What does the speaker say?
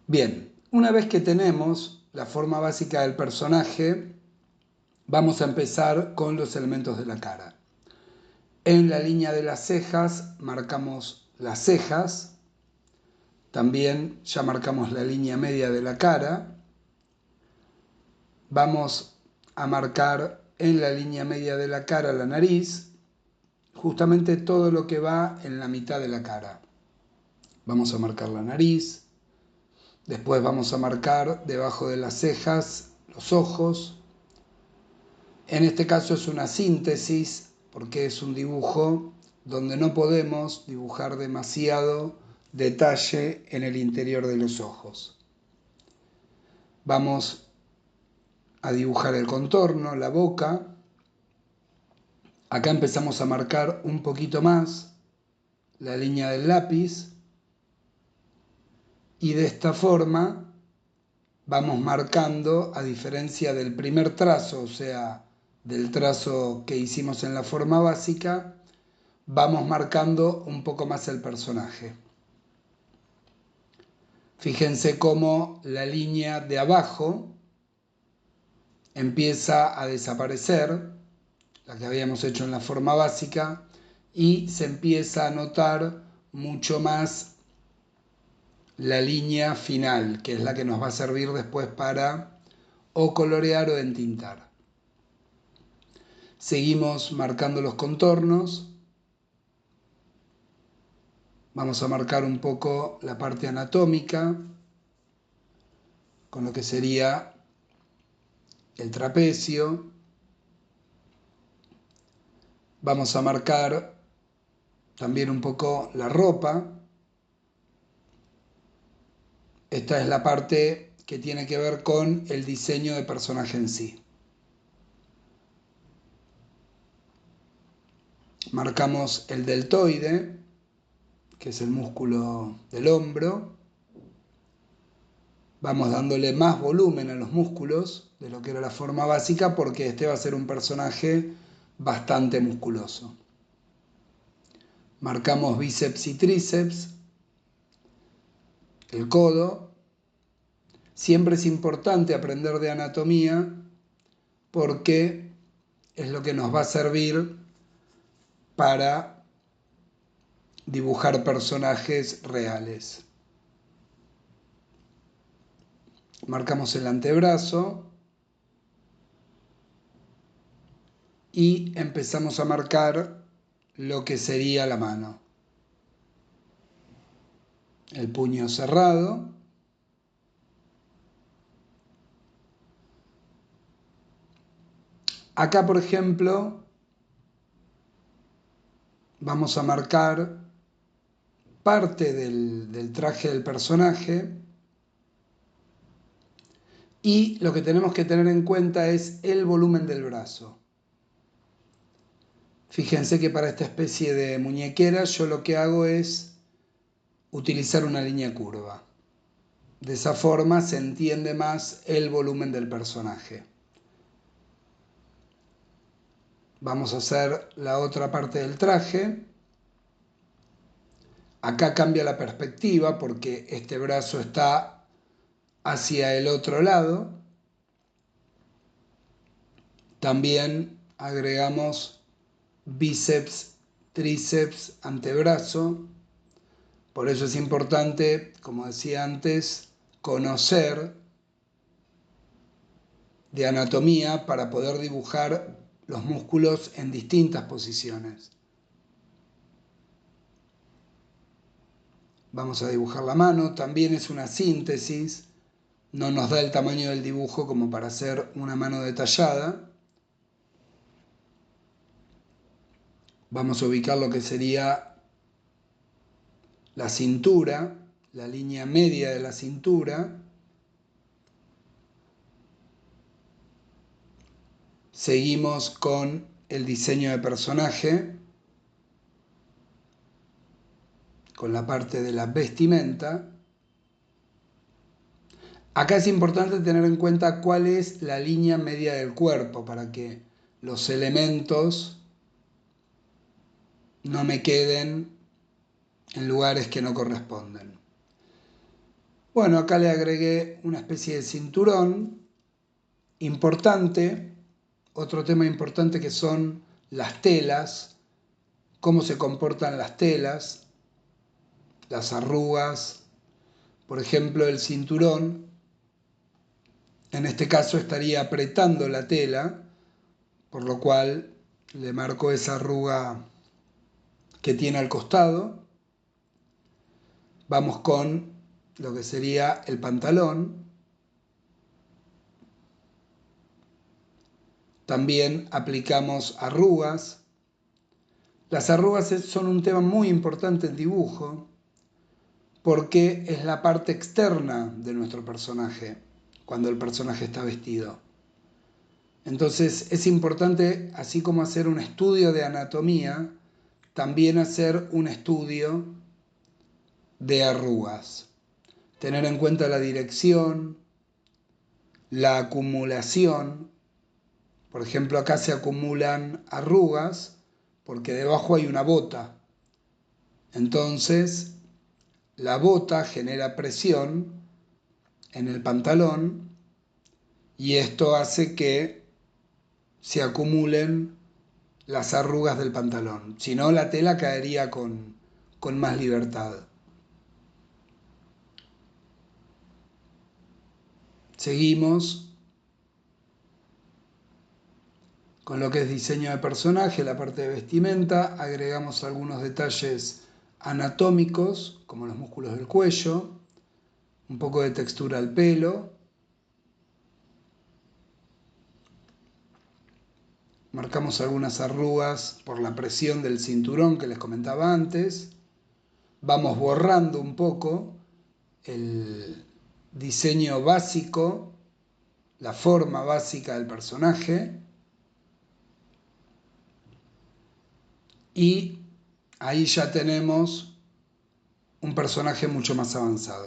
Bien, una vez que tenemos la forma básica del personaje, vamos a empezar con los elementos de la cara. En la línea de las cejas marcamos las cejas, también ya marcamos la línea media de la cara. Vamos a marcar en la línea media de la cara la nariz, justamente todo lo que va en la mitad de la cara. Vamos a marcar la nariz, después vamos a marcar debajo de las cejas los ojos. En este caso es una síntesis porque es un dibujo donde no podemos dibujar demasiado detalle en el interior de los ojos. Vamos a dibujar el contorno, la boca. Acá empezamos a marcar un poquito más la línea del lápiz y de esta forma vamos marcando, a diferencia del primer trazo, o sea, del trazo que hicimos en la forma básica, vamos marcando un poco más el personaje. Fíjense cómo la línea de abajo empieza a desaparecer, la que habíamos hecho en la forma básica, y se empieza a notar mucho más la línea final, que es la que nos va a servir después para o colorear o entintar. Seguimos marcando los contornos. Vamos a marcar un poco la parte anatómica, con lo que sería el trapecio. Vamos a marcar también un poco la ropa. Esta es la parte que tiene que ver con el diseño de personaje en sí. Marcamos el deltoide, que es el músculo del hombro. Vamos dándole más volumen a los músculos de lo que era la forma básica porque este va a ser un personaje bastante musculoso. Marcamos bíceps y tríceps, el codo. Siempre es importante aprender de anatomía porque es lo que nos va a servir para dibujar personajes reales. Marcamos el antebrazo y empezamos a marcar lo que sería la mano. El puño cerrado. Acá, por ejemplo, vamos a marcar parte del traje del personaje y lo que tenemos que tener en cuenta es el volumen del brazo. Fíjense que para esta especie de muñequera yo lo que hago es utilizar una línea curva. De esa forma se entiende más el volumen del personaje. Vamos a hacer la otra parte del traje. Acá cambia la perspectiva porque este brazo está hacia el otro lado. También agregamos bíceps, tríceps, antebrazo. Por eso es importante, como decía antes, conocer de anatomía para poder dibujar los músculos en distintas posiciones. Vamos a dibujar la mano, también es una síntesis, no nos da el tamaño del dibujo como para hacer una mano detallada. Vamos a ubicar lo que sería la cintura, la línea media de la cintura. Seguimos con el diseño de personaje, con la parte de la vestimenta. Acá es importante tener en cuenta cuál es la línea media del cuerpo para que los elementos no me queden en lugares que no corresponden. Bueno, acá le agregué una especie de cinturón importante, otro tema importante que son las telas, cómo se comportan las telas, las arrugas, por ejemplo, el cinturón, en este caso estaría apretando la tela, por lo cual le marco esa arruga que tiene al costado. Vamos con lo que sería el pantalón. También aplicamos arrugas. Las arrugas son un tema muy importante en dibujo porque es la parte externa de nuestro personaje cuando el personaje está vestido. Entonces es importante, así como hacer un estudio de anatomía, también hacer un estudio de arrugas. Tener en cuenta la dirección, la acumulación. Por ejemplo, acá se acumulan arrugas porque debajo hay una bota. Entonces, la bota genera presión en el pantalón y esto hace que se acumulen las arrugas del pantalón. Si no, la tela caería con más libertad. Seguimos con lo que es diseño de personaje, la parte de vestimenta. Agregamos algunos detalles anatómicos, como los músculos del cuello, un poco de textura al pelo. Marcamos algunas arrugas por la presión del cinturón que les comentaba antes. Vamos borrando un poco el diseño básico, la forma básica del personaje. Y ahí ya tenemos un personaje mucho más avanzado.